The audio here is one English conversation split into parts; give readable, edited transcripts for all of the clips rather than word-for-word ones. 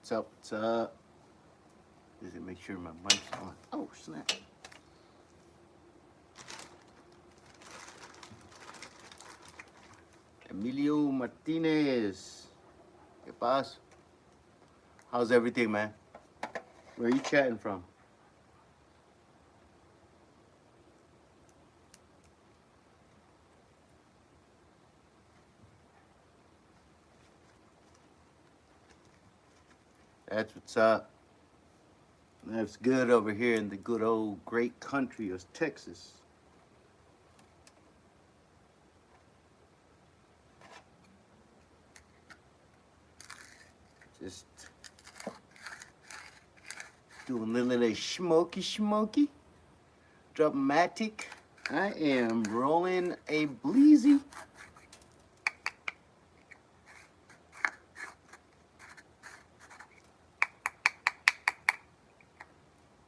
What's up? What's up? Does it make sure my mic's on? Oh, snap. Emilio Martinez. ¿Qué pasa? How's everything, man? Where are you chatting from? That's what's up. That's good over here in the good old great country of Texas. Just doing a little of that smoky. Dramatic. I am rolling a bleezy.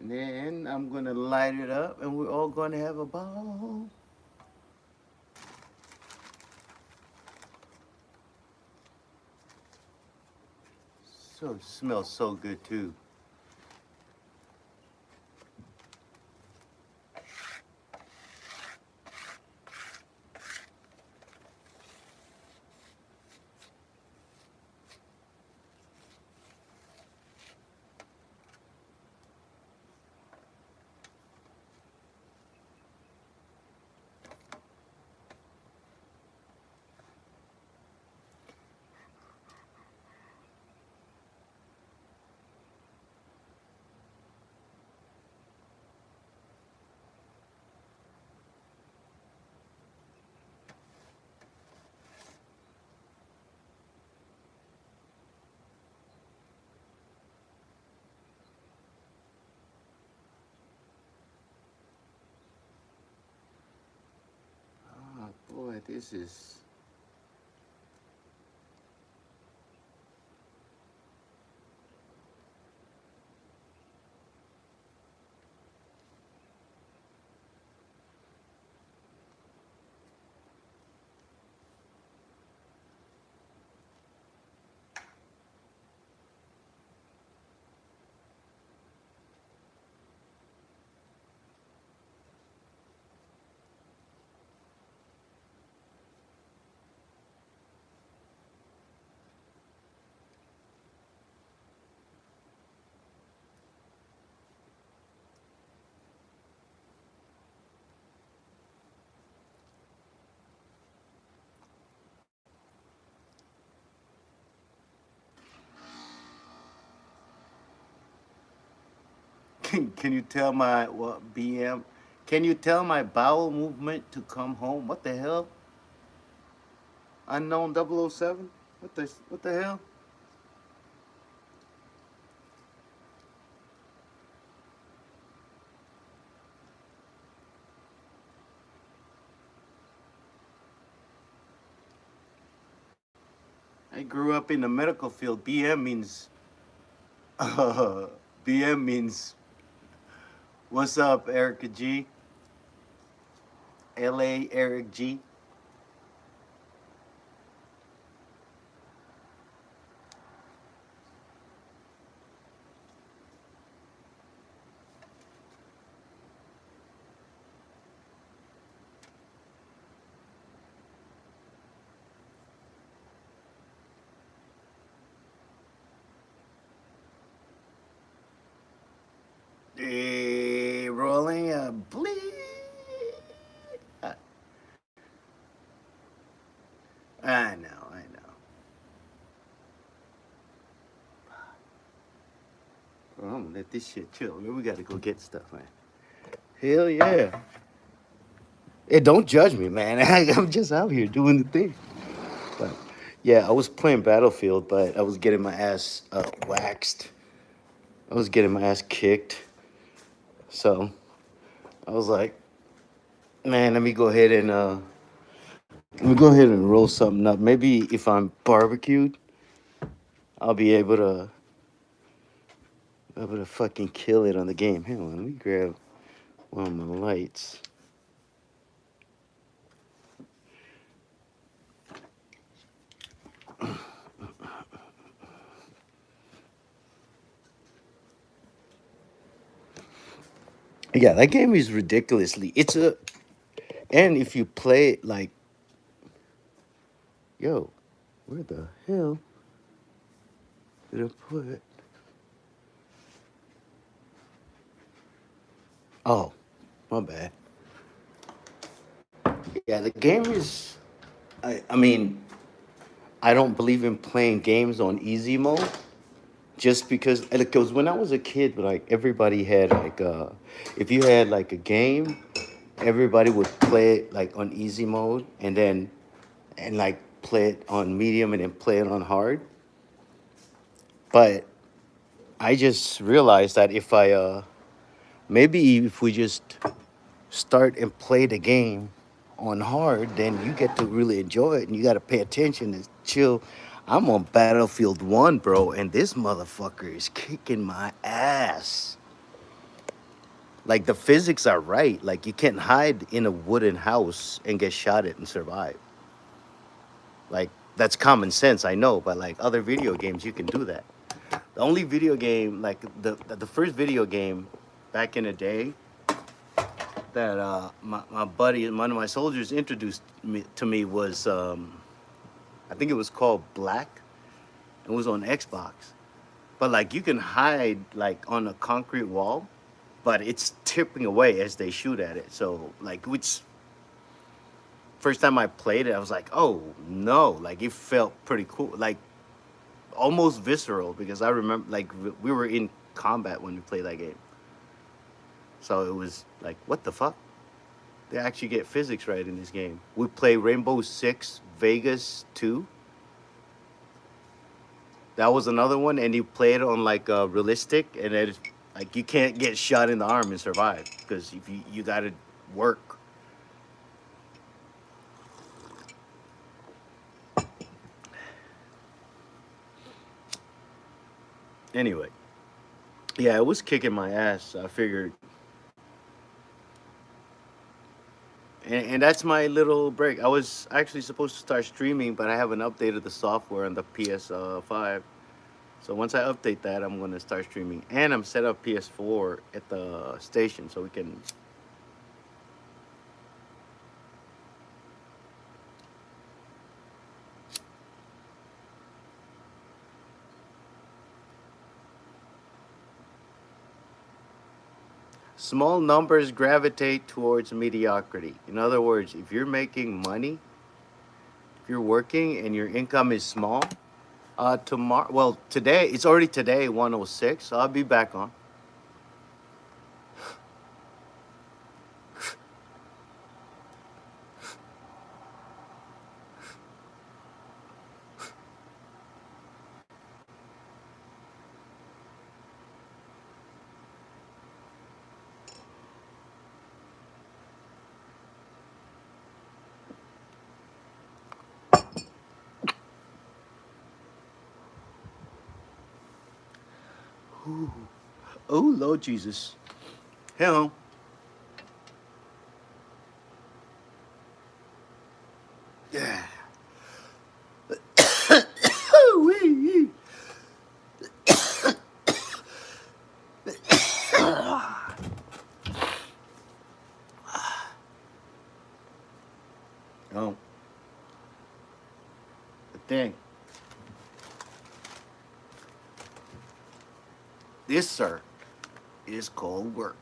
And then I'm gonna light it up and we're all gonna have a ball. So it smells so good too. Oh boy, this is can you tell my what BM? Can you tell my bowel movement to come home? What the hell? Unknown 007? What the hell? I grew up in the medical field. BM means BM means what's up, Erica G? LA Eric G. Rolling a bleed. I, I know, I know. Well, I'm gonna let this shit chill. Man, we gotta go get stuff, man. Hell yeah. Hey, don't judge me, man. I'm just out here doing the thing. But yeah, I was playing Battlefield, but I was getting my ass waxed. I was getting my ass kicked. So I was like, man, let me go ahead and roll something up. Maybe if I'm barbecued, I'll be able to fucking kill it on the game. Hang on, let me grab one of my lights. Yeah, that game is ridiculously. It's a and if you play it like, yo, where the hell did I put it? Oh, my bad. Yeah, the game is. I mean, I don't believe in playing games on easy mode just because when I was a kid, like everybody had like if you had like a game, everybody would play it like on easy mode and like play it on medium and then play it on hard. But I just realized that if I maybe if we just start and play the game on hard, then you get to really enjoy it and you got to pay attention and chill. I'm on Battlefield 1, bro, and this motherfucker is kicking my ass. Like the physics are right. Like you can't hide in a wooden house and get shot at and survive. Like that's common sense, I know, but like other video games you can do that. The only video game like the first video game back in the day that my buddy, one of my soldiers, introduced me to me was I think it was called Black. It was on Xbox, but like you can hide like on a concrete wall, but it's tipping away as they shoot at it. So like, which first time I played it, I was like, oh no, like it felt pretty cool, like almost visceral because I remember like we were in combat when we played that game. So it was like, what the fuck? They actually get physics right in this game. We play Rainbow Six Vegas 2. That was another one, and you play it on like realistic, and it like you can't get shot in the arm and survive because if you gotta work. Anyway, yeah, it was kicking my ass. I figured, and that's my little break. I was actually supposed to start streaming, but I haven't updated the software on the PS5. So once I update that, I'm gonna start streaming, and I'm set up PS4 at the station so we can. Small numbers gravitate towards mediocrity. In other words, if you're making money, if you're working and your income is small, tomorrow, well, today, it's already today, 106, so I'll be back on. Ooh. Oh, Lord Jesus. Hell. Yeah. Wee. Oh, the thing. This, sir, is called work.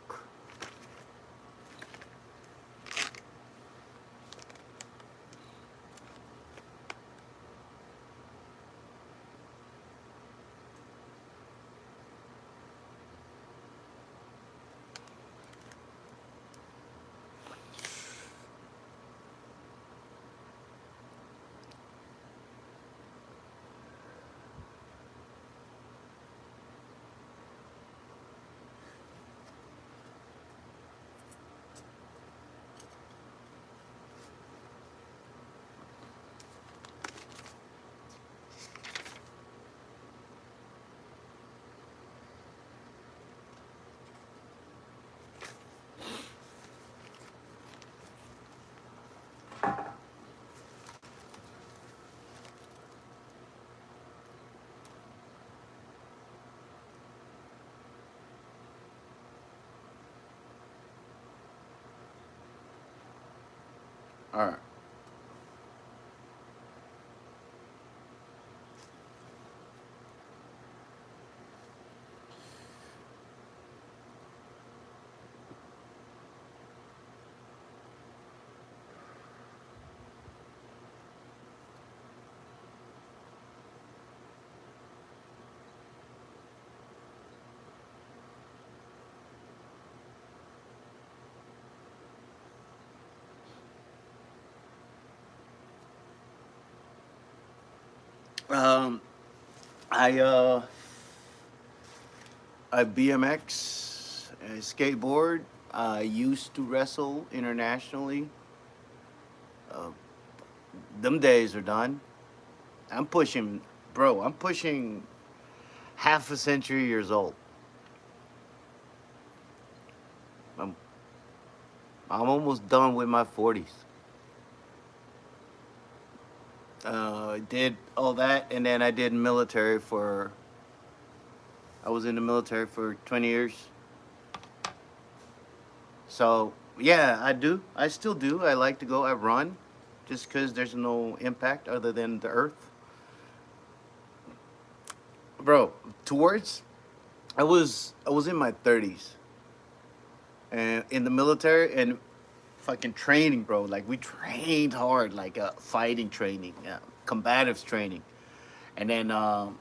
All right. Um, I I BMX, skateboard. I used to wrestle internationally. Uh, them days are done. I'm pushing, bro. I'm pushing half a century years old. I'm I'm almost done with my 40s. I did all that, and then I did military for. I was in the military for 20 years. So yeah, I do. I still do. I like to go. I run, just because there's no impact other than the earth, bro. Towards I was in my 30s and in the military and fucking training, bro. Like we trained hard, like fighting training, combatives training, and then uh,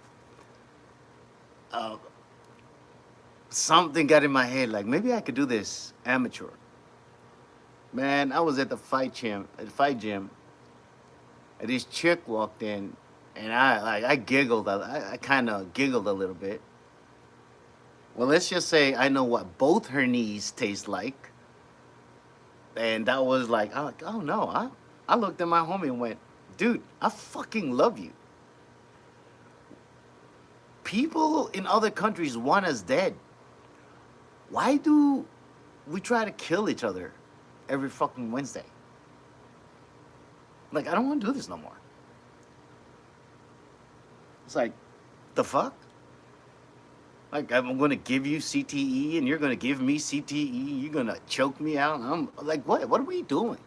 something got in my head, like maybe I could do this amateur. Man, I was at the fight gym, and this chick walked in, and I giggled. I kind of giggled a little bit. Well, let's just say I know what both her knees taste like, and that was like, oh no, I looked at my homie and went, dude, I fucking love you. People in other countries want us dead. Why do we try to kill each other every fucking Wednesday? Like, I don't want to do this no more. It's like, the fuck? Like, I'm gonna give you CTE and you're gonna give me CTE. You're gonna choke me out. I'm like, what? What are we doing?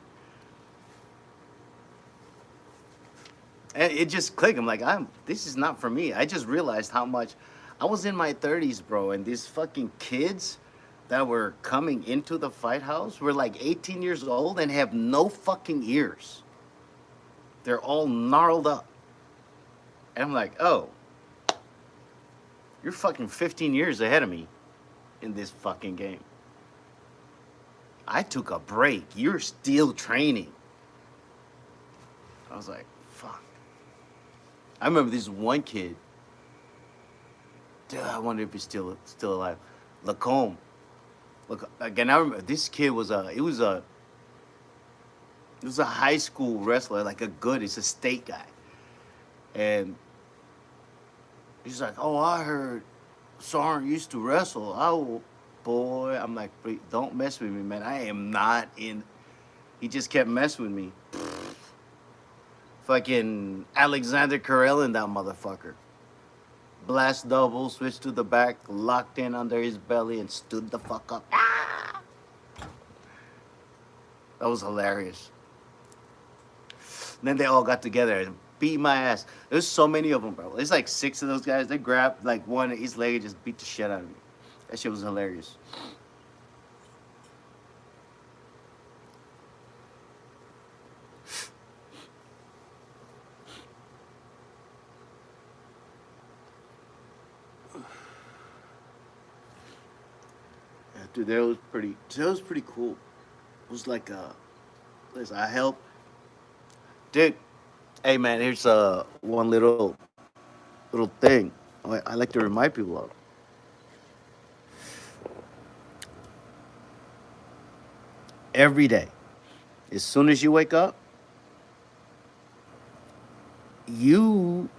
And it just clicked. I'm like, this is not for me. I just realized how much I was in my 30s, bro, and these fucking kids that were coming into the fight house were like 18 years old and have no fucking ears. They're all gnarled up. And I'm like, oh, you're fucking 15 years ahead of me in this fucking game. I took a break. You're still training. I was like, fuck. I remember this one kid. Dude, I wonder if he's still alive. Lacombe. Look again. I remember this kid was a high school wrestler, like he's a state guy, and he's like, oh, I heard Soren used to wrestle. Oh, boy. I'm like, don't mess with me, man. I am not in. He just kept messing with me. Fucking Alexander Karelin, that motherfucker. Blast double, switched to the back, locked in under his belly, and stood the fuck up. Ah! That was hilarious. And then they all got together and beat my ass. There's so many of them, bro. There's like 6 of those guys. They grabbed like one of each leg and just beat the shit out of me. That shit was hilarious. Yeah, dude, that was pretty cool. It was like listen, I helped. Dude, hey man, here's one little thing I like to remind people of. Every day, as soon as you wake up, you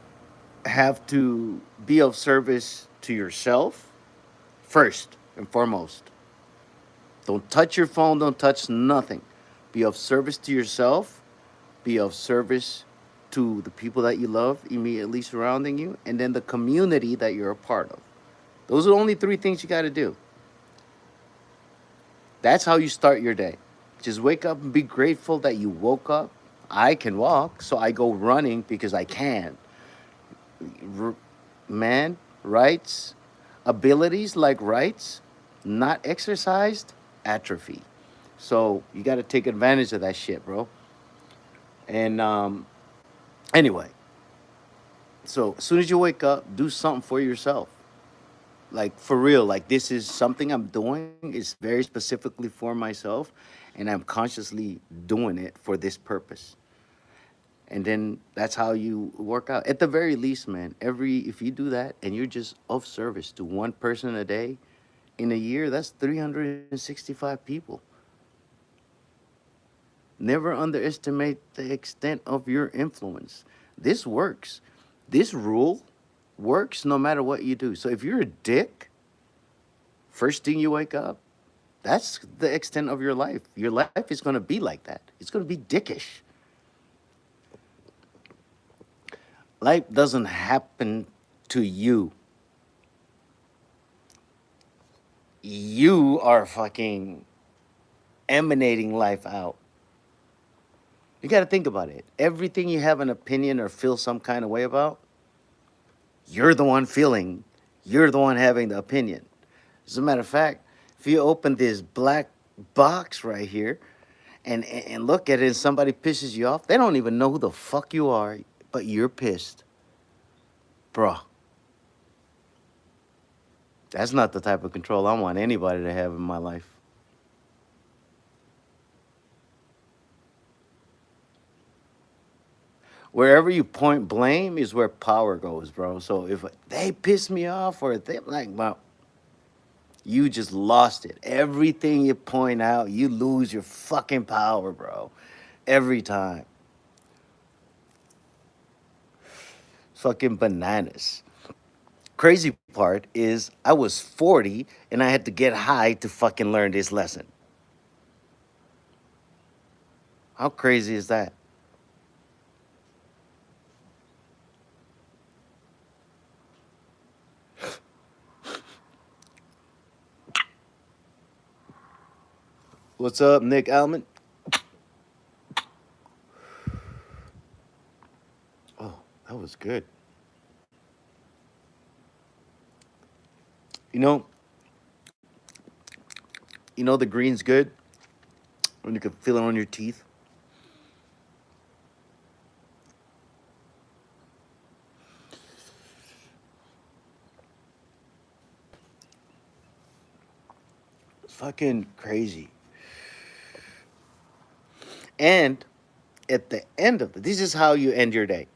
have to be of service to yourself first and foremost. Don't touch your phone, don't touch nothing. Be of service to yourself, be of service to the people that you love immediately surrounding you, and then the community that you're a part of. Those are the only 3 things you got to do. That's how you start your day. Just wake up and be grateful that you woke up. I can walk, so I go running because I can. R- Man, rights, abilities like rights, not exercised, atrophy. So you got to take advantage of that shit, bro. And anyway, so as soon as you wake up, do something for yourself. Like for real, like this is something I'm doing. It's very specifically for myself, and I'm consciously doing it for this purpose. And then that's how you work out. At the very least, man, every if you do that and you're just of service to one person a day in a year, that's 365 people. Never underestimate the extent of your influence. This works. This rule works no matter what you do. So if you're a dick, first thing you wake up, that's the extent of your life. Your life is going to be like that. It's going to be dickish. Life doesn't happen to you. You are fucking emanating life out. You got to think about it. Everything you have an opinion or feel some kind of way about, you're the one feeling, you're the one having the opinion. As a matter of fact, if you open this black box right here and look at it and somebody pisses you off, they don't even know who the fuck you are, but you're pissed. Bruh, that's not the type of control I want anybody to have in my life. Wherever you point blame is where power goes, bro. So if they piss me off or they like, well, you just lost it. Everything you point out, you lose your fucking power, bro. Every time. Fucking bananas. Crazy part is I was 40 and I had to get high to fucking learn this lesson. How crazy is that? What's up, Nick Alman? Oh, that was good. You know, the green's good when you can feel it on your teeth. It's fucking crazy. And at the end of it, this is how you end your day.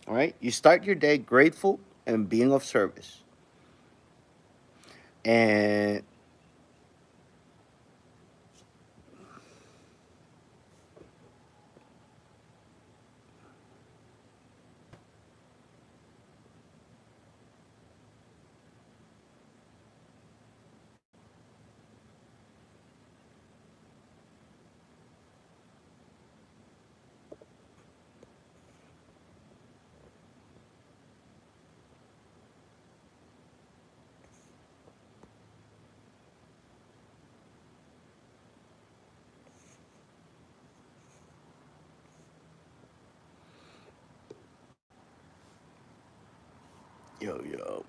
All right? You start your day grateful and being of service. And yo, yo.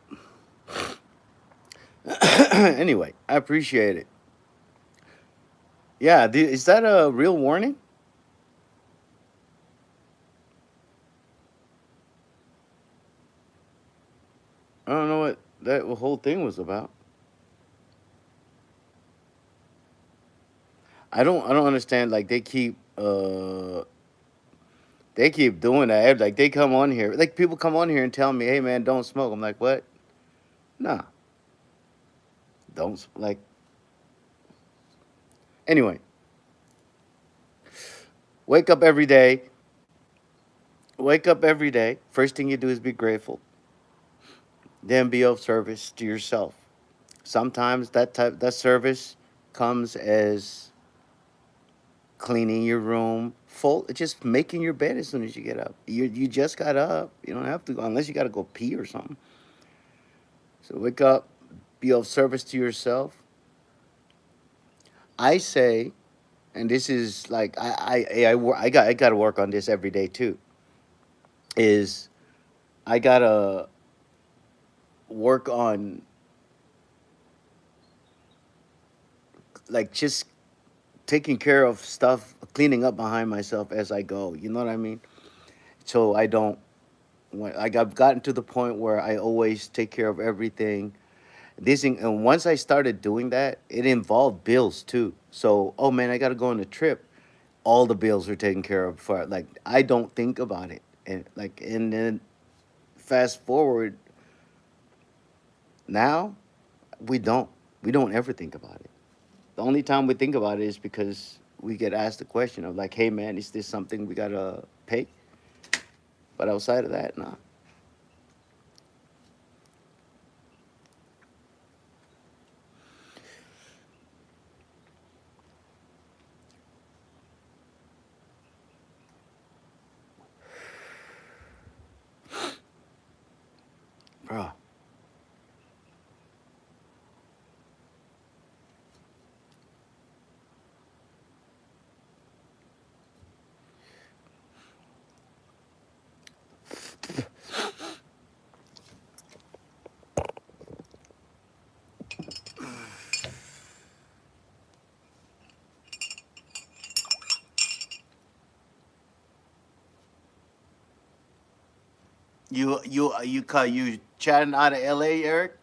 Anyway, I appreciate it. Yeah, is that a real warning? I don't know what that whole thing was about. I don't understand. Like they keep doing that. Like they come on here, like people come on here and tell me, "Hey man, don't smoke." I'm like, "What? Nah, like." Anyway, wake up every day. Wake up every day. First thing you do is be grateful. Then be of service to yourself. Sometimes that service comes as cleaning your room, just making your bed as soon as you get up. You just got up. You don't have to unless you got to go pee or something. So wake up, be of service to yourself. I say and this is like I got to work on this every day too. Is I gotta work on like just taking care of stuff, cleaning up behind myself as I go. You know what I mean? So I don't. Like I've gotten to the point where I always take care of everything. And once I started doing that, it involved bills too. So, oh man, I got to go on a trip. All the bills are taken care of. For like, I don't think about it, and then fast forward now, we don't we don't ever think about it. The only time we think about it is because we get asked the question of like, hey man, is this something we gotta pay? But outside of that, nah. Bro. You chatting out of LA, Eric?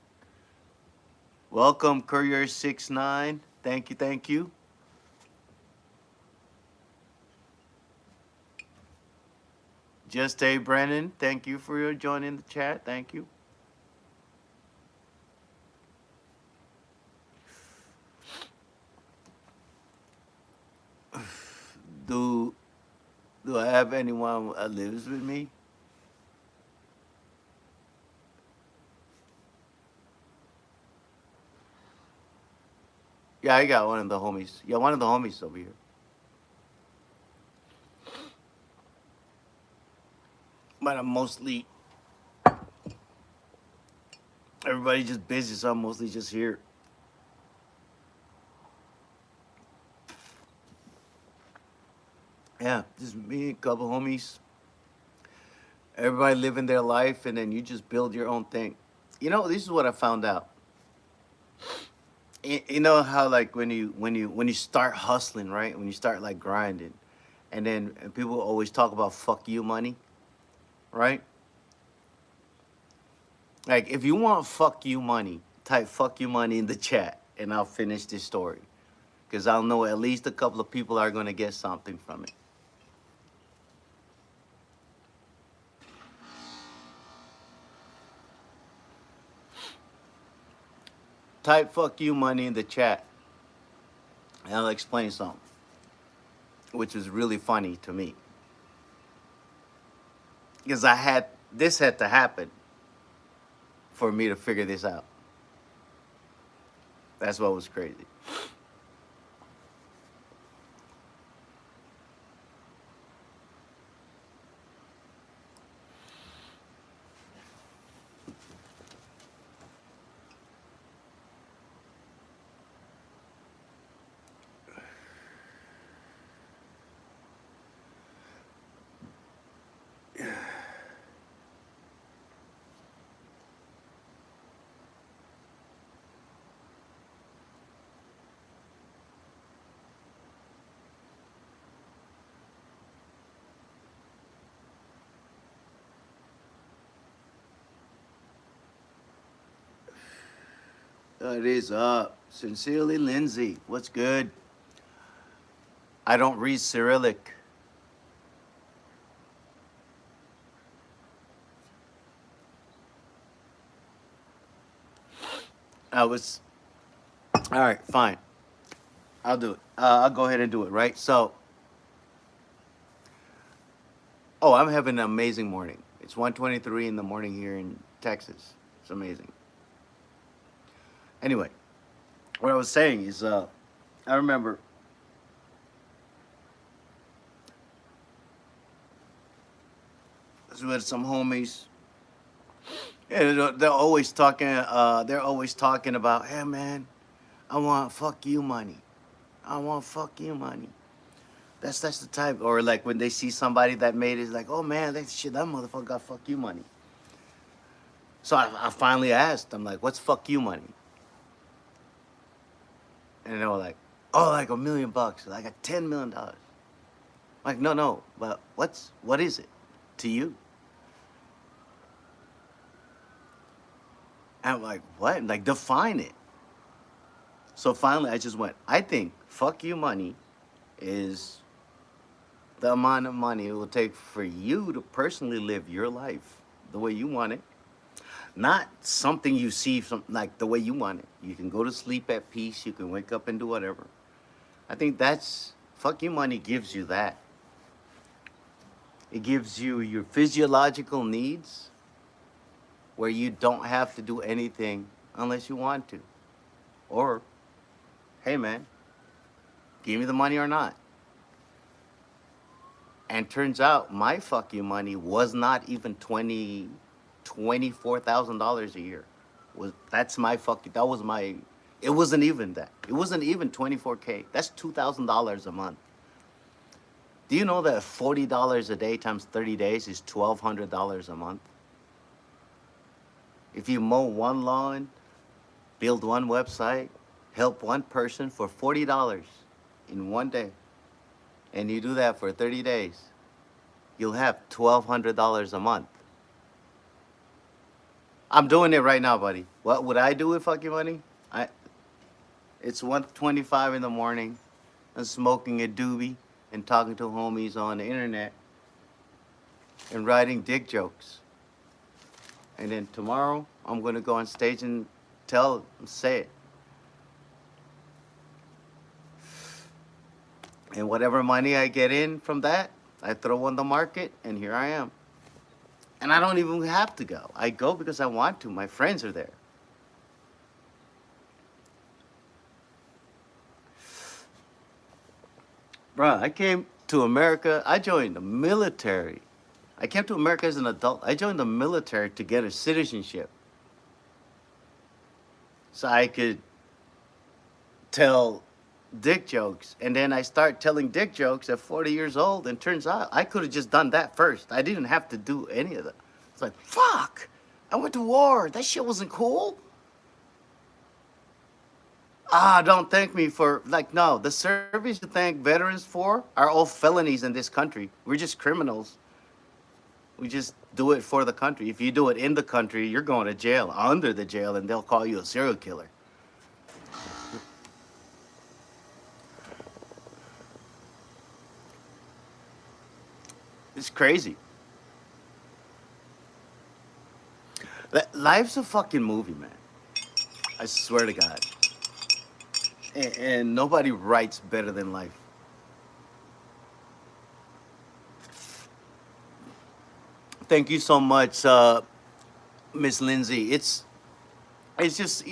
Welcome, Courier 69. Thank you, thank you. Just a Brennan, thank you for your joining the chat. Thank you. Do do I have anyone that lives with me? Yeah, I got one of the homies. Yeah, one of the homies over here. But I'm mostly everybody just busy, so I'm mostly just here. Yeah, just me, a couple homies. Everybody living their life, and then you just build your own thing. You know, this is what I found out. You know how like when you start hustling, right? When you start like grinding, and then people always talk about fuck you money, right? Like if you want fuck you money, type fuck you money in the chat, and I'll finish this story because I'll know at least a couple of people are gonna get something from it. Type fuck you money in the chat, and I'll explain something, which was really funny to me because I had this had to happen for me to figure this out. That's what was crazy. It is up. Sincerely, Lindsay. What's good? I don't read Cyrillic. I was all right. Fine. I'll do it. I'll go ahead and do it. Right. So, oh, I'm having an amazing morning. It's 1:23 in the morning here in Texas. It's amazing. Anyway, what I was saying is, I remember I was with some homies. Yeah, they're always talking. They're always talking about, hey man, I want fuck you money. I want fuck you money. That's the type, or like when they see somebody that made it, like, oh man, that shit, that motherfucker got fuck you money. So I finally asked, I'm like, what's fuck you money? And they were like, oh, like $1 million, like a $10 million. Like, no, no, but what is it to you? And I'm like, what? Like, define it. So finally, I just went, I think fuck you money is the amount of money it will take for you to personally live your life the way you want it. Not something you see from like the way you want it. You can go to sleep at peace. You can wake up and do whatever. I think that's fuck you money gives you that. It gives you your physiological needs where you don't have to do anything unless you want to. Or, hey man, give me the money or not. And turns out my fuck you money was not even $24,000 a year. That's my fuck that was my it wasn't even that. It wasn't even 24K. That's $2,000 a month. Do you know that $40 a day times 30 days is $1,200 a month? If you mow one lawn, build one website, help one person for $40 in one day, and you do that for 30 days, you'll have $1,200 a month. I'm doing it right now, buddy. What would I do with fucking money? It's 1:25 in the morning. I'm smoking a doobie and talking to homies on the internet and writing dick jokes. And then tomorrow, I'm gonna go on stage and say it. And whatever money I get in from that, I throw on the market, and here I am. And I don't even have to go. I go because I want to. My friends are there. Bruh, I came to America. I joined the military. I came to America as an adult. I joined the military to get a citizenship. So I could tell dick jokes. And then I start telling dick jokes at 40 years old. And turns out I could have just done that first. I didn't have to do any of that. It's like, fuck, I went to war. That shit wasn't cool. Don't thank me for, like, no, the service you thank veterans for are all felonies in this country. We're just criminals. We just do it for the country. If you do it in the country, you're going to jail, under the jail, and they'll call you a serial killer. It's crazy. Life's a fucking movie, man. I swear to God. And nobody writes better than life. Thank you so much, Miss Lindsay. It's just,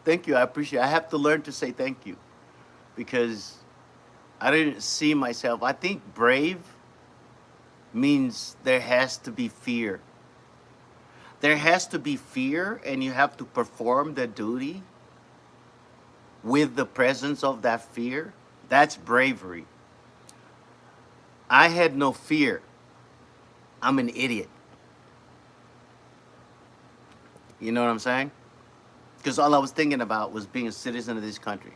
thank you. I appreciate it. I have to learn to say thank you because I didn't see myself. I think brave means there has to be fear. There has to be fear, and you have to perform the duty with the presence of that fear. That's bravery. I had no fear. I'm an idiot. You know what I'm saying? Because all I was thinking about was being a citizen of this country.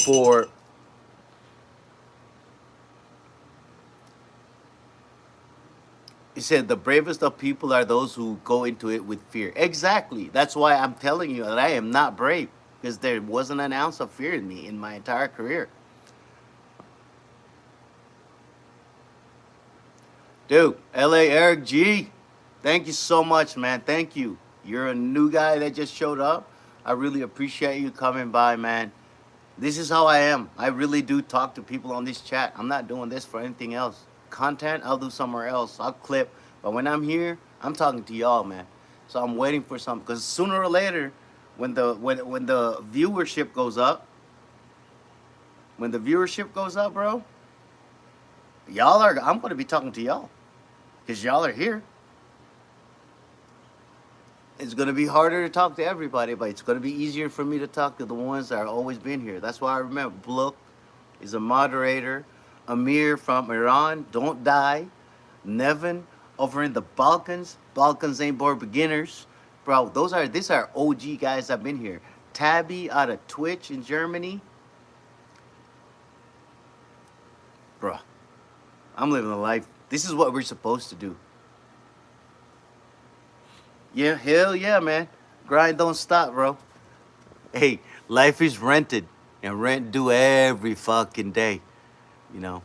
For he said the bravest of people are those who go into it with fear. Exactly. That's why I'm telling you that I am not brave, because there wasn't an ounce of fear in me in my entire career. Dude, LA Eric G, thank you so much, man. Thank you. You're a new guy that just showed up. I really appreciate you coming by, man. This is how I am. I really do talk to people on this chat. I'm not doing this for anything else. Content, I'll do somewhere else. I'll clip. But when I'm here, I'm talking to y'all, man. So I'm waiting for something. Because sooner or later, when the viewership goes up, bro, I'm going to be talking to y'all. Because y'all are here. It's gonna be harder to talk to everybody, but it's gonna be easier for me to talk to the ones that have always been here. That's why I remember Blook is a moderator. Amir from Iran, don't die. Nevin over in the Balkans. Balkans ain't for beginners. Bro, these are OG guys that have been here. Tabby out of Twitch in Germany. Bro, I'm living a life. This is what we're supposed to do. Yeah, hell yeah, man. Grind don't stop, bro. Hey, life is rented and rent due every fucking day. You know,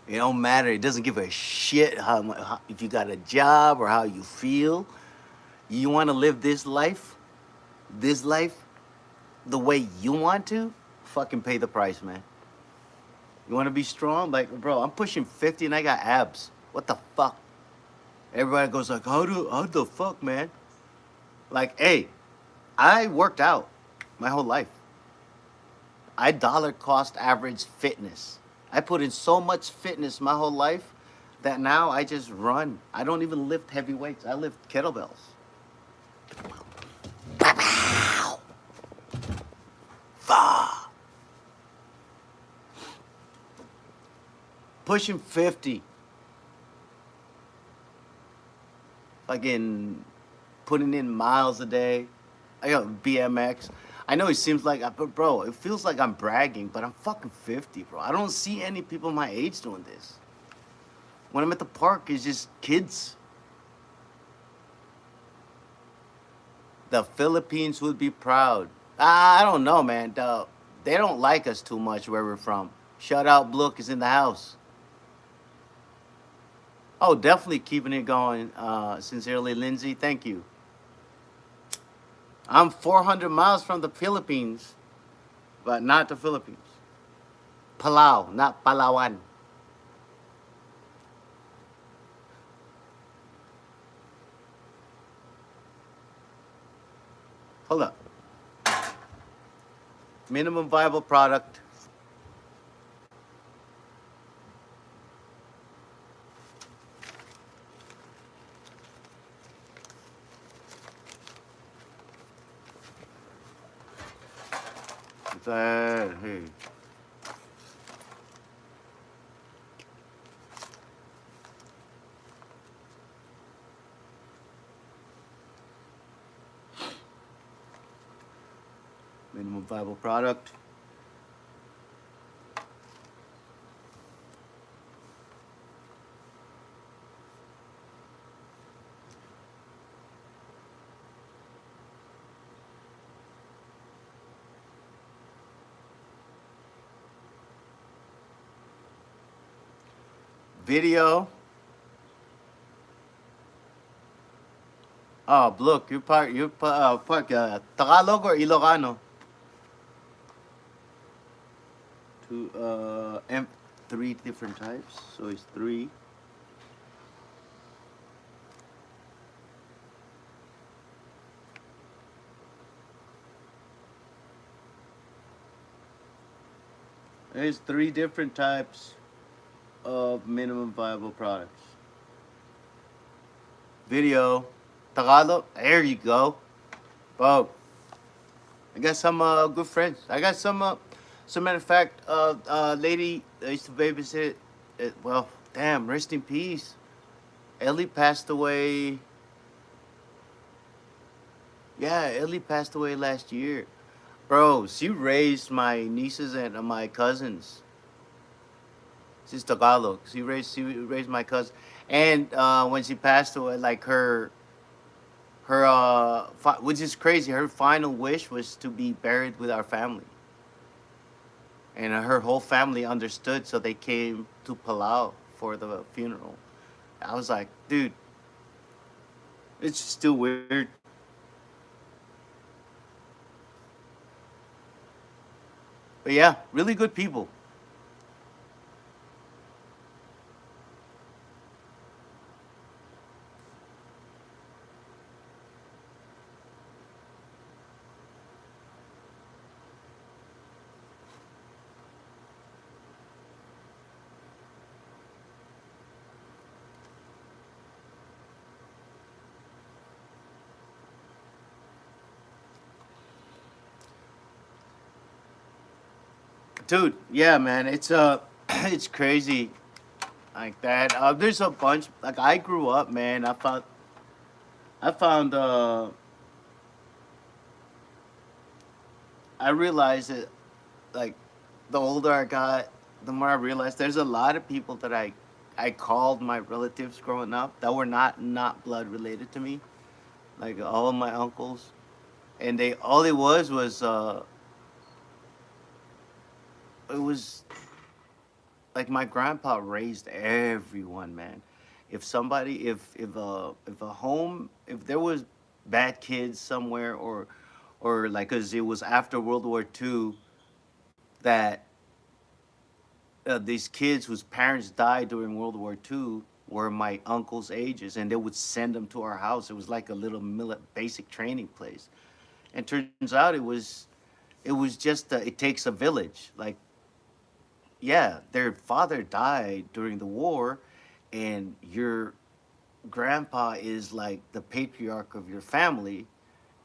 it don't matter. It doesn't give a shit how if you got a job or how you feel. You want to live this life, the way you want to. Fucking pay the price, man. You want to be strong, like bro. I'm pushing 50 and I got abs. What the fuck? Everybody goes like, how the fuck, man? Like, hey, I worked out my whole life. I dollar cost average fitness. I put in so much fitness my whole life that now I just run. I don't even lift heavy weights. I lift kettlebells. Pushing 50. Fucking putting in miles a day. I got BMX. I know it seems like, but bro, it feels like I'm bragging, but I'm fucking 50, bro. I don't see any people my age doing this. When I'm at the park, it's just kids. The Philippines would be proud. I don't know, man. They don't like us too much where we're from. Shout out, Blook is in the house. Oh, definitely keeping it going. Sincerely, Lindsay. Thank you. I'm 400 miles from the Philippines, but not the Philippines. Palau, not Palawan. Hold up. Minimum viable product. Hey. Minimum viable product. Video. Oh, look, Tagalog or Ilocano? Two, three different types. So it's three. There's three different types of minimum viable products. Video, Tagalog. There you go. Bro, I got some good friends. I got some matter of fact, lady I used to babysit. Well, damn, rest in peace. Ellie passed away. Yeah, Ellie passed away last year. Bro, she raised my nieces and my cousins. She's Tagalog. She raised my cousin. And when she passed away, like which is crazy, her final wish was to be buried with our family. And her whole family understood, so they came to Palau for the funeral. I was like, dude, it's still weird. But yeah, really good people. Dude, yeah, man, it's it's crazy like that. There's a bunch. Like I grew up, man. I found I realized that like the older I got, the more I realized there's a lot of people that I called my relatives growing up that were not blood related to me. Like all of my uncles, and they all it was like my grandpa raised everyone, man. If somebody, if a home, if there was bad kids somewhere, or like, cause it was after World War II that these kids whose parents died during World War II were my uncle's ages, and they would send them to our house. It was like a little basic training place, and turns out it was just it takes a village. Like, yeah, their father died during the war, and your grandpa is like the patriarch of your family,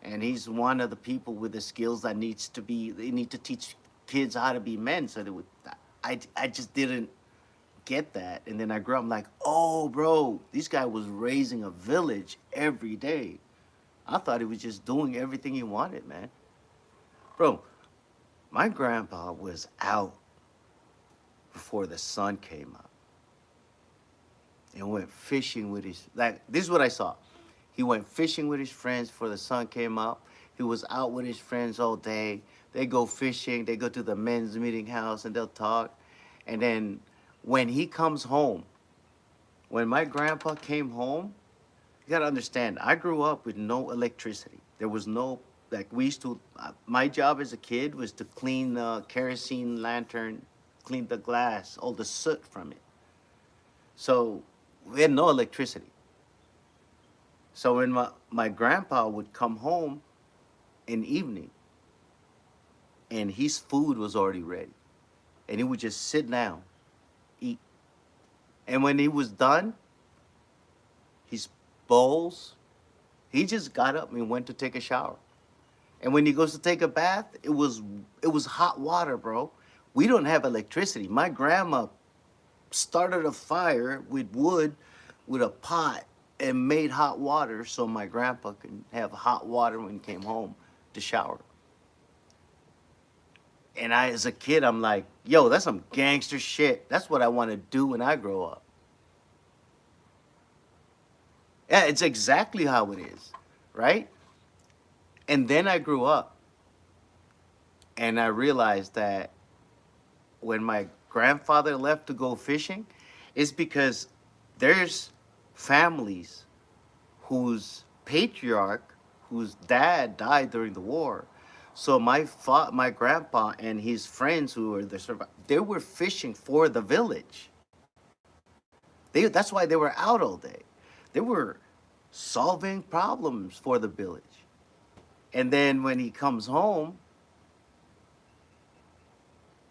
and he's one of the people with the skills that needs to be. They need to teach kids how to be men, so they would. I just didn't get that, and then I grew up. I'm like, oh, bro, this guy was raising a village every day. I thought he was just doing everything he wanted, man. Bro, my grandpa was out before the sun came up and went fishing with his, like, this is what I saw. He went fishing with his friends before the sun came up. He was out with his friends all day. They go fishing, they go to the men's meeting house and they'll talk. And then when he comes home, when my grandpa came home, you gotta understand, I grew up with no electricity. There was no, like, we used to, my job as a kid was to clean the kerosene lantern, clean the glass, all the soot from it. So we had no electricity. So when my grandpa would come home in the evening and his food was already ready, and he would just sit down, eat. And when he was done, his bowls, he just got up and went to take a shower. And when he goes to take a bath, it was hot water, bro. We don't have electricity. My grandma started a fire with wood with a pot and made hot water so my grandpa could have hot water when he came home to shower. And I, as a kid, I'm like, yo, that's some gangster shit. That's what I want to do when I grow up. Yeah, it's exactly how it is, right? And then I grew up and I realized that when my grandfather left to go fishing, it's because there's families whose patriarch, whose dad died during the war. So my grandpa and his friends who were the they were fishing for the village. That's why they were out all day. They were solving problems for the village. And then when he comes home,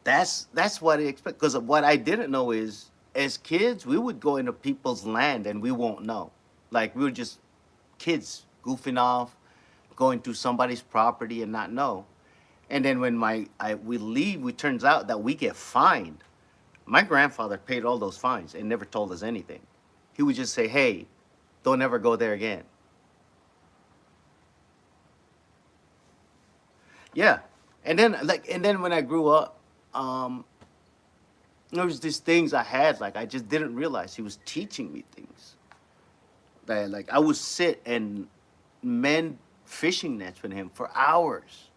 that's what he expects. Because what I didn't know is, as kids, we would go into people's land and we won't know. Like we were just kids goofing off, going to somebody's property and not know. And then when we leave, it turns out that we get fined. My grandfather paid all those fines and never told us anything. He would just say, "Hey, don't ever go there again." Yeah, and then when I grew up, um, there was these things I had, like I just didn't realize he was teaching me things. That like I would sit and mend fishing nets with him for hours,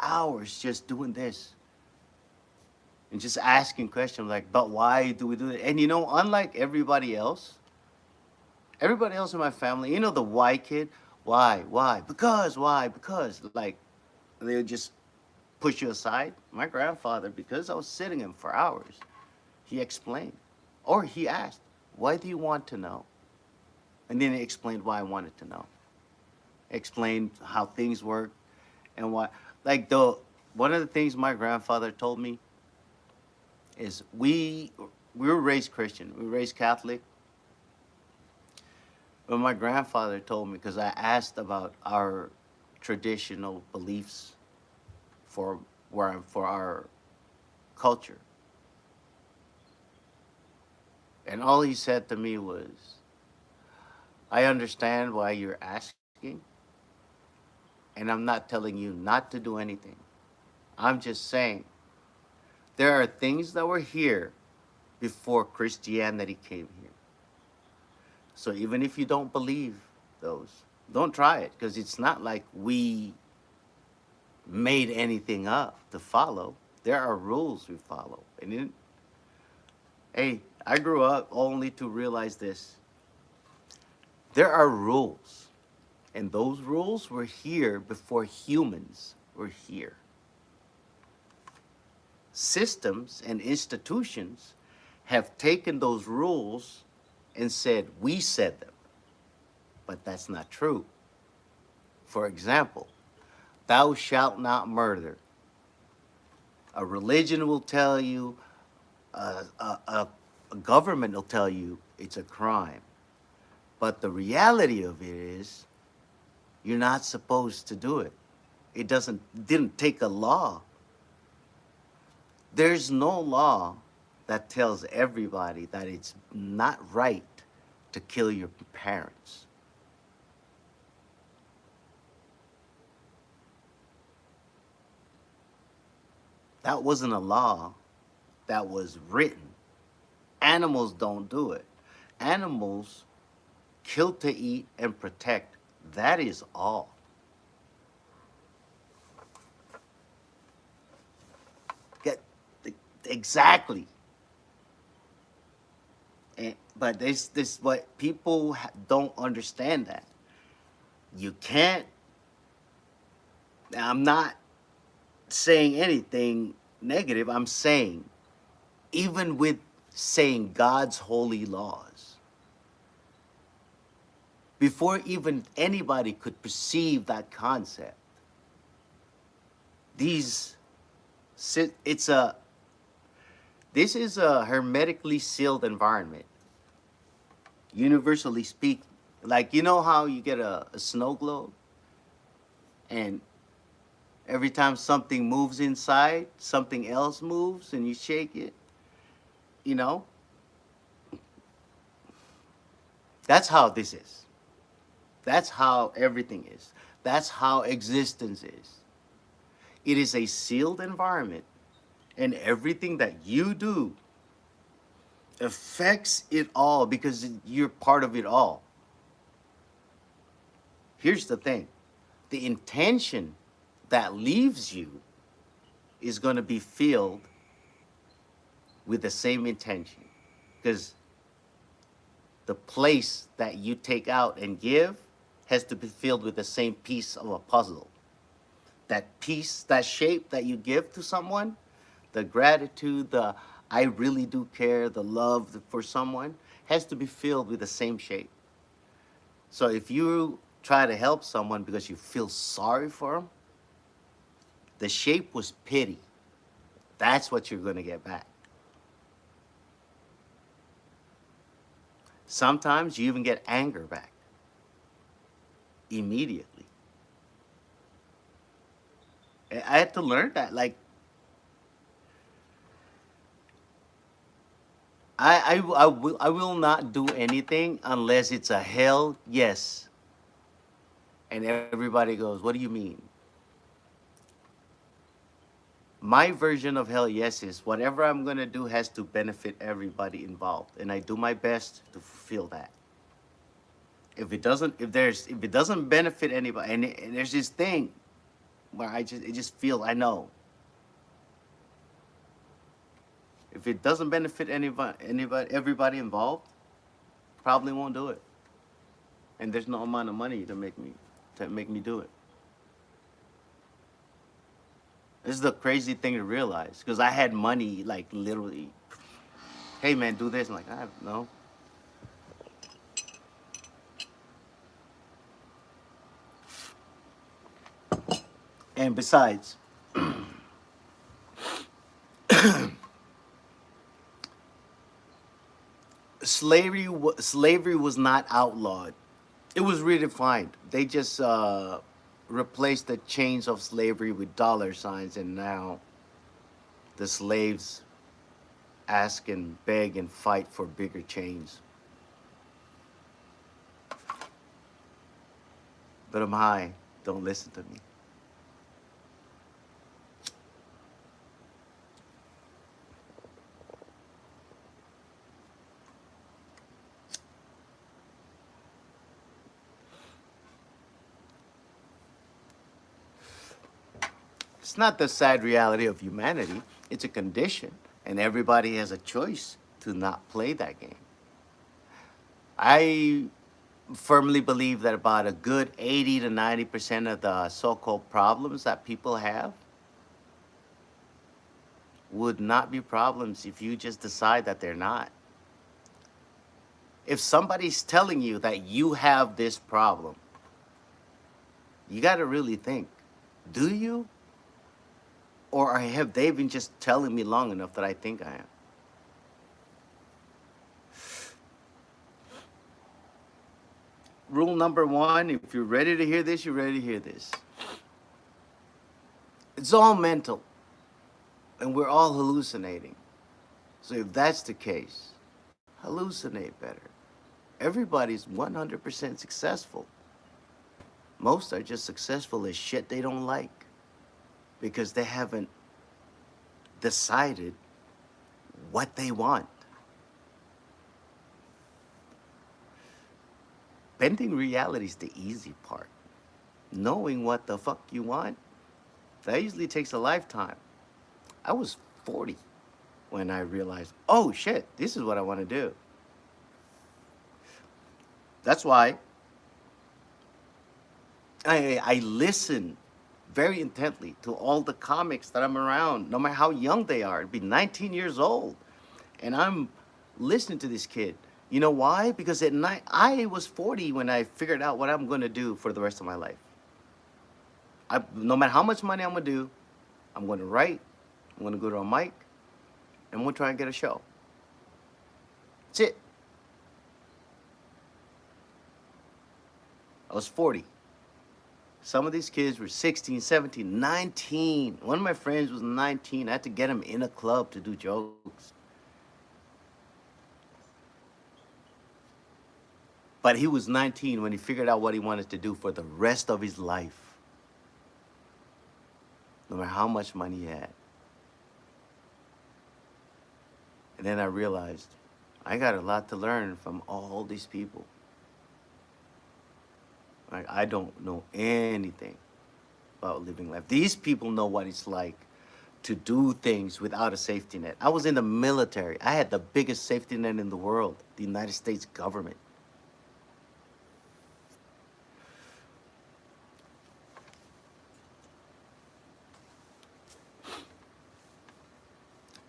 hours just doing this and just asking questions like, "But why do we do it?" And unlike everybody else in my family, the why kid, why, because, why, because, like they would just push you aside. My grandfather, because I was sitting him for hours, he explained, or he asked, "Why do you want to know?" And then he explained why I wanted to know. Explained how things work and why. Like one of the things my grandfather told me is we were raised Christian, we were raised Catholic, but my grandfather told me because I asked about our traditional beliefs for for our culture. And all he said to me was, I understand why you're asking, and I'm not telling you not to do anything. I'm just saying there are things that were here before Christianity came here. So even if you don't believe those, don't try it, because it's not like we made anything up to follow. There are rules we follow. Hey, I grew up only to realize this. There are rules, and those rules were here before humans were here. Systems and institutions have taken those rules and said, we said them. But that's not true. For example, thou shalt not murder. A religion will tell you, a government will tell you it's a crime. But the reality of it is, you're not supposed to do it. It didn't take a law. There's no law that tells everybody that it's not right to kill your parents. That wasn't a law that was written. Animals don't do it. Animals kill to eat and protect. That is all. Get exactly. But this what people don't understand that. You can't. Now, I'm not saying anything negative. I'm saying, even with saying God's holy laws, before even anybody could perceive that concept, this is a hermetically sealed environment. Universally speaking, like, you know how you get a snow globe, and every time something moves inside, something else moves, and you shake it, you know? That's how this is. That's how everything is. That's how existence is. It is a sealed environment, and everything that you do affects it all because you're part of it all. Here's the thing. The intention that leaves you is going to be filled with the same intention, because the place that you take out and give has to be filled with the same piece of a puzzle. That piece, that shape that you give to someone, the gratitude, the I really do care, the love for someone, has to be filled with the same shape. So if you try to help someone because you feel sorry for them, the shape was pity. That's what you're going to get back. Sometimes you even get anger back immediately. I had to learn that. Like, I will not do anything unless it's a hell yes. And everybody goes, what do you mean? My version of hell yes is whatever I'm going to do has to benefit everybody involved. And I do my best to fulfill that. If it doesn't benefit anybody, and there's this thing where it just feels, I know. If it doesn't benefit everybody involved, probably won't do it. And there's no amount of money to make me do it. This is the crazy thing to realize, because I had money, like, literally, hey man, do this. I'm like, I have no. And besides, slavery was not outlawed. It was redefined. They just replaced the chains of slavery with dollar signs, and now The slaves ask and beg and fight for bigger chains. But I'm high. Don't listen to me. It's not the sad reality of humanity. It's a condition. And everybody has a choice to not play that game. I firmly believe that about a good 80 to 90% of the so-called problems that people have would not be problems if you just decide that they're not. If somebody's telling you that you have this problem, you got to really think, do you? Or have they been just telling me long enough that I think I am? Rule number one, if you're ready to hear this, you're ready to hear this. It's all mental, and we're all hallucinating. So if that's the case, hallucinate better. Everybody's 100% successful. Most are just successful as shit they don't like because they haven't decided what they want. Bending reality is the easy part. Knowing what the fuck you want, that usually takes a lifetime. I was 40 when I realized, oh shit, this is what I want to do. That's why I listen very intently to all the comics that I'm around, no matter how young they are. It'd be 19 years old. And I'm listening to this kid. You know why? Because at night, I was 40 when I figured out what I'm going to do for the rest of my life. No matter how much money I'm going to do, I'm going to write, I'm going to go to a mic, and I'm going to try and get a show. That's it. I was 40. Some of these kids were 16, 17, 19. One of my friends was 19. I had to get him in a club to do jokes. But he was 19 when he figured out what he wanted to do for the rest of his life. No matter how much money he had. And then I realized I got a lot to learn from all these people. Like, I don't know anything about living life. These people know what it's like to do things without a safety net. I was in the military. I had the biggest safety net in the world, the United States government.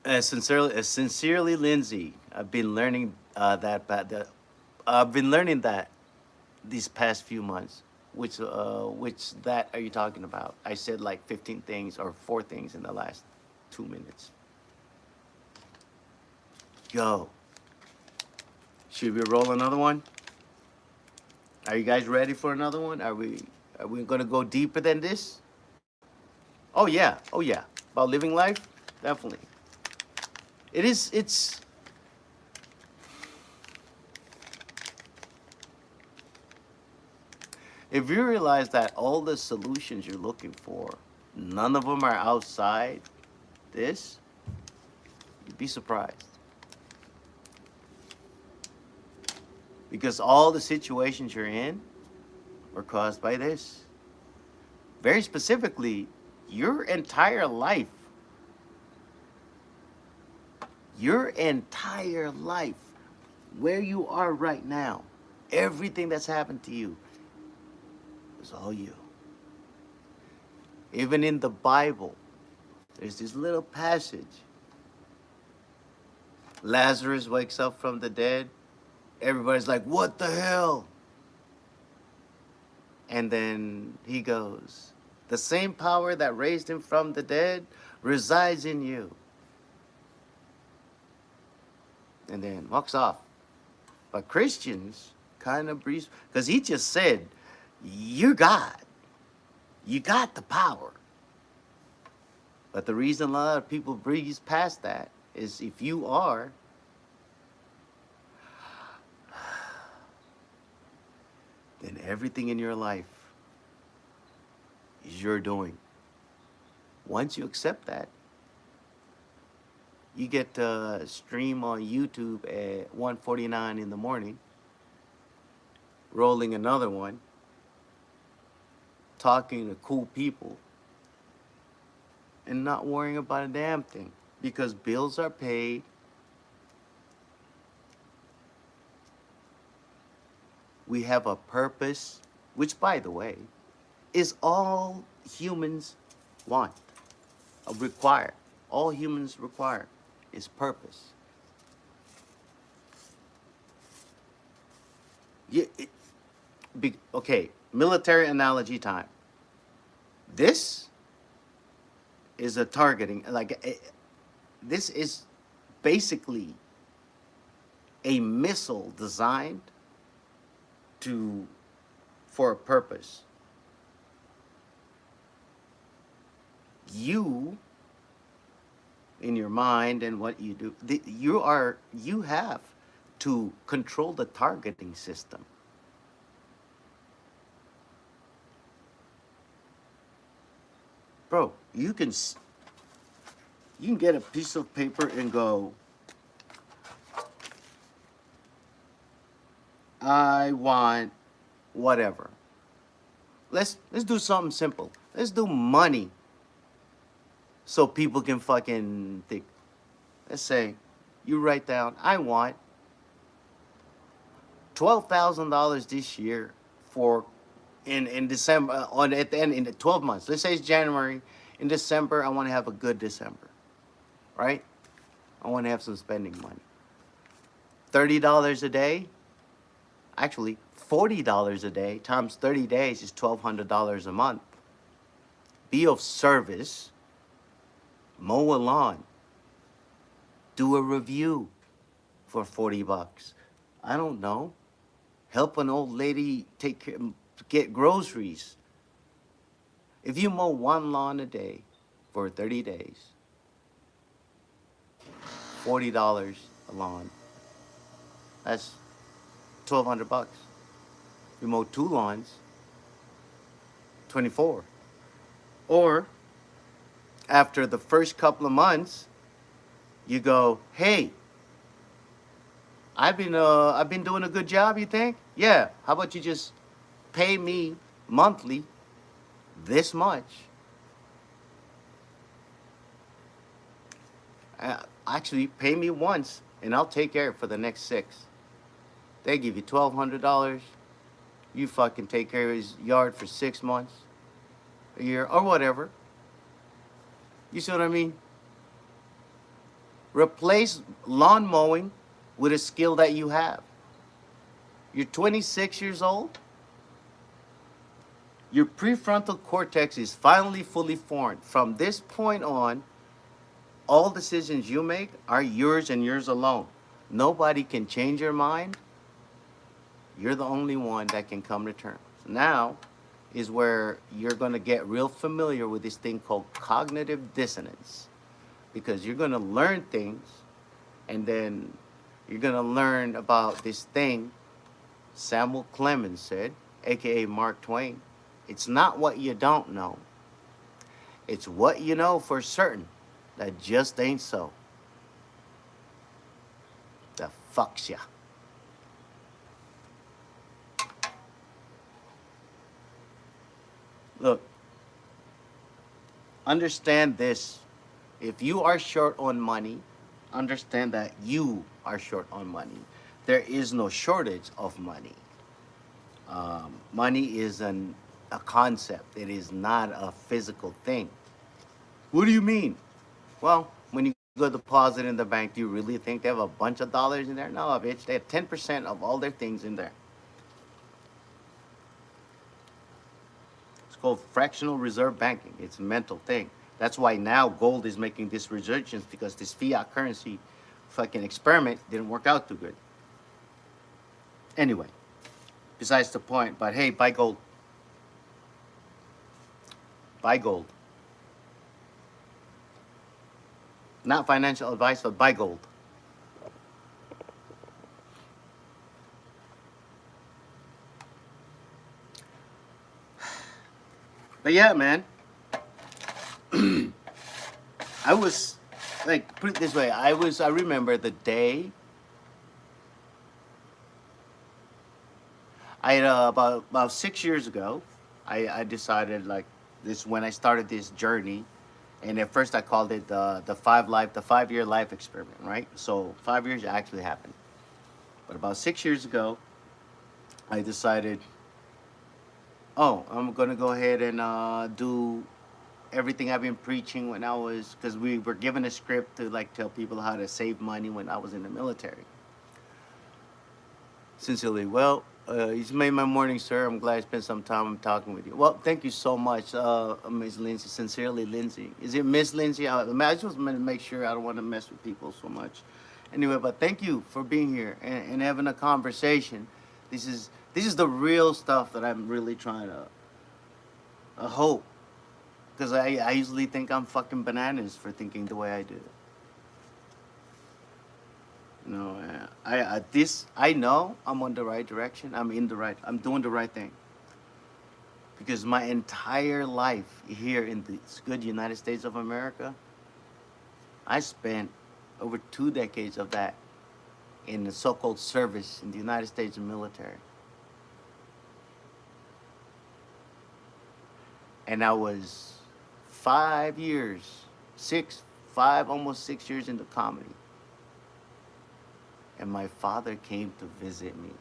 Sincerely, Lindsay. I've been learning I've been learning that these past few months. Which that are you talking about? I said like 15 things or 4 things in the last 2 minutes. Yo, should we roll another one? Are you guys ready for another one? Are we gonna go deeper than this? Oh yeah, about living life, definitely. It's if you realize that all the solutions you're looking for, none of them are outside this, you'd be surprised. Because all the situations you're in were caused by this. Very specifically, your entire life. Your entire life, where you are right now, everything that's happened to you, it's all you. Even in the Bible, there's this little passage. Lazarus wakes up from the dead. Everybody's like, what the hell? And then he goes, the same power that raised him from the dead resides in you. And then walks off. But Christians kind of breeze, because he just said, you're God. You got the power. But the reason a lot of people breeze past that is if you are, then everything in your life is your doing. Once you accept that, you get to stream on YouTube at 1:49 in the morning, rolling another one, talking to cool people, and not worrying about a damn thing because bills are paid. We have a purpose, which, by the way, is all humans want, require. All humans require is purpose. Yeah, okay, military analogy time. This is a targeting, this is basically a missile designed to for a purpose. You, in your mind and what you do, you have to control the targeting system. Bro, you can get a piece of paper and go, I want whatever. Let's do something simple. Let's do money so people can fucking think. Let's say you write down, I want $12,000 this year for in December on at the end in the 12 months. Let's say it's January. In December, I want to have a good December, right? I want to have some spending money. $30 a day. Actually, $40 a day times 30 days is $1,200 a month. Be of service. Mow a lawn. Do a review for $40. I don't know. Help an old lady get groceries. If you mow one lawn a day for 30 days, $40 a lawn, that's $1,200. You mow two lawns, 24. Or after the first couple of months, you go, hey, I've been doing a good job, you think? Yeah, how about you just pay me monthly this much? Actually, pay me once and I'll take care of it for the next 6. They give you $1,200. You fucking take care of his yard for 6 months, a year, or whatever. You see what I mean? Replace lawn mowing with a skill that you have. You're 26 years old. Your prefrontal cortex is finally fully formed. From this point on, all decisions you make are yours and yours alone. Nobody can change your mind. You're the only one that can come to terms. Now is where you're going to get real familiar with this thing called cognitive dissonance. Because you're going to learn things, and then you're going to learn about this thing Samuel Clemens said, aka Mark Twain. It's not what you don't know. It's what you know for certain that just ain't so. That fucks ya. Look, understand this. If you are short on money, understand that you are short on money. There is no shortage of money. Money is a concept. It is not a physical thing. What do you mean? Well, when you go deposit in the bank, do you really think they have a bunch of dollars in there? No, bitch. They have 10% of all their things in there. It's called fractional reserve banking. It's a mental thing. That's why now gold is making this resurgence, because this fiat currency fucking experiment didn't work out too good. Anyway, besides the point, but hey, buy gold. Buy gold. Not financial advice, but buy gold. But yeah, man, I was like, put it this way, I remember the day I had about 6 years ago, I decided like this when I started this journey, and at first I called it the 5 year life experiment, right? So 5 years actually happened, but about 6 years ago, I decided, oh, I'm gonna go ahead and do everything I've been preaching when I was, because we were given a script to like tell people how to save money when I was in the military. Sincerely, well, you've made my morning, sir. I'm glad I spent some time talking with you. Well, thank you so much, Miss Lindsay. Sincerely, Lindsay. Is it Miss Lindsay? I just want to make sure I don't want to mess with people so much. Anyway, but thank you for being here and having a conversation. This is the real stuff that I'm really trying to hope, because I usually think I'm fucking bananas for thinking the way I do. No, I know I'm on the right direction. I'm doing the right thing. Because my entire life here in the good United States of America, I spent over 2 decades of that in the so-called service in the United States military. And I was 5 years, almost 6 years into comedy. And my father came to visit me.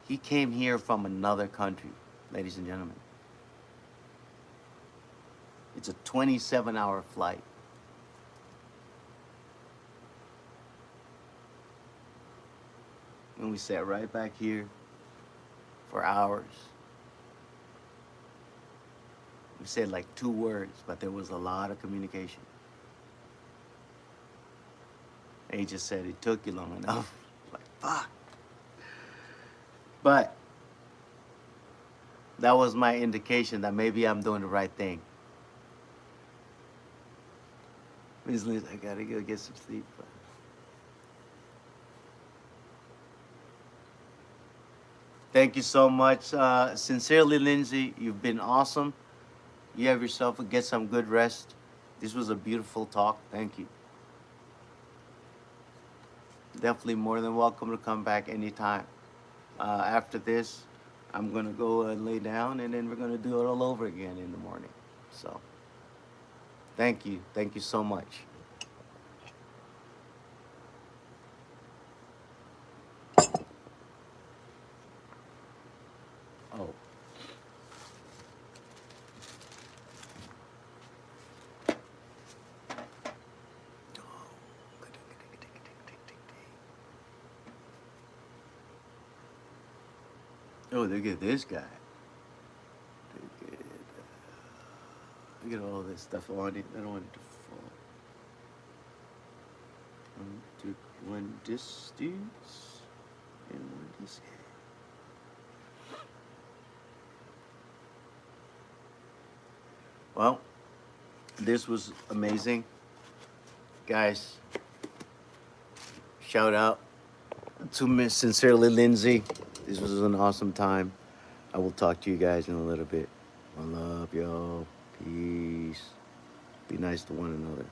He came here from another country, ladies and gentlemen. It's a 27-hour flight. And we sat right back here for hours. We said like 2 words, but there was a lot of communication. And he just said, it took you long enough. Like, fuck. But that was my indication that maybe I'm doing the right thing. Miss Liz, I gotta go get some sleep. Thank you so much. Sincerely, Lindsay, you've been awesome. You have yourself get some good rest. This was a beautiful talk. Thank you. Definitely more than welcome to come back anytime. After this, I'm gonna go and lay down, and then we're gonna do it all over again in the morning. So, thank you so much. Oh, oh, look at this guy. Look at, look at all this stuff on it. I don't want it to fall. Took one distance and one distance. Well, this was amazing. Guys, shout out to Miss Sincerely Lindsay. This was an awesome time. I will talk to you guys in a little bit. I love y'all. Peace. Be nice to one another.